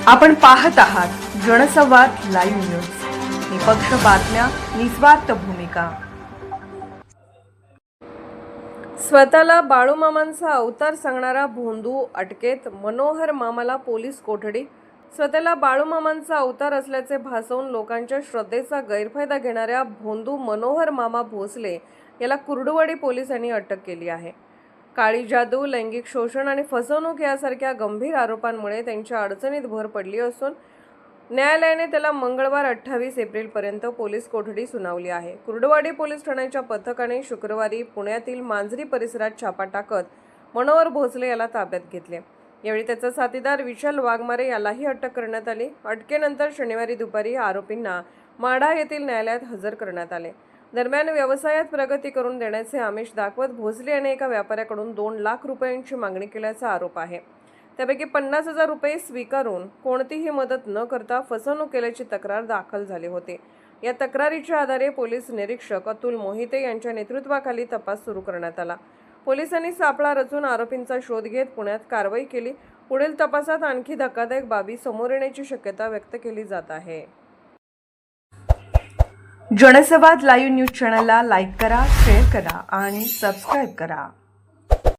आपण पाहत आहात जनसंवाद लाईव्ह न्यूज, निपक्ष बातम्या, निस्वार्थ भूमिका. स्वतःला बाळूमामांचा अवतार सांगणारा भोंदू अटकेत, मनोहर मामाला पोलीस कोठडी. स्वतःला बाळूमामांचा अवतार असल्याचे भासवून लोकांच्या श्रद्धेचा गैरफायदा घेणाऱ्या भोंदू मनोहर मामा भोसले याला कुर्डुवाडी पोलिसांनी अटक केली आहे. काळी जादू, लैंगिक शोषण आणि फसवणूक यासारख्या गंभीर आरोपांमुळे त्यांच्या अडचणीत भर पडली असून न्यायालयाने त्याला मंगळवार 28 एप्रिलपर्यंत पोलीस कोठडी सुनावली आहे. कुर्डुवाडी पोलीस ठाण्याच्या पथकाने शुक्रवारी पुण्यातील मांजरी परिसरात छापा टाकत मनोहर भोसले याला ताब्यात घेतले. यावेळी त्याचा साथीदार विशाल वाघमारे यालाही अटक करण्यात आली. अटकेनंतर शनिवारी दुपारी आरोपींना माढा येथील न्यायालयात हजर करण्यात आले. दरम्यान व्यवसायात प्रगती करून देण्याचे आमिष दाखवत भोसले याने एका व्यापाऱ्याकडून 2 लाख रुपयांची मागणी केल्याचा आरोप आहे. त्यापैकी 50,000 रुपये स्वीकारून कोणतीही मदत न करता फसवणूक केल्याची तक्रार दाखल झाली होती. या तक्रारीच्या आधारे पोलीस निरीक्षक अतुल मोहिते यांच्या नेतृत्वाखाली तपास सुरू करण्यात आला. पोलिसांनी सापळा रचून आरोपींचा शोध घेत पुण्यात कारवाई केली. पुढील तपासात आणखी धक्कादायक बाबी समोर येण्याची शक्यता व्यक्त केली जात आहे. जनसंवाद लाईव्ह न्यूज चॅनलला लाईक करा, शेअर करा आणि सबस्क्राईब करा.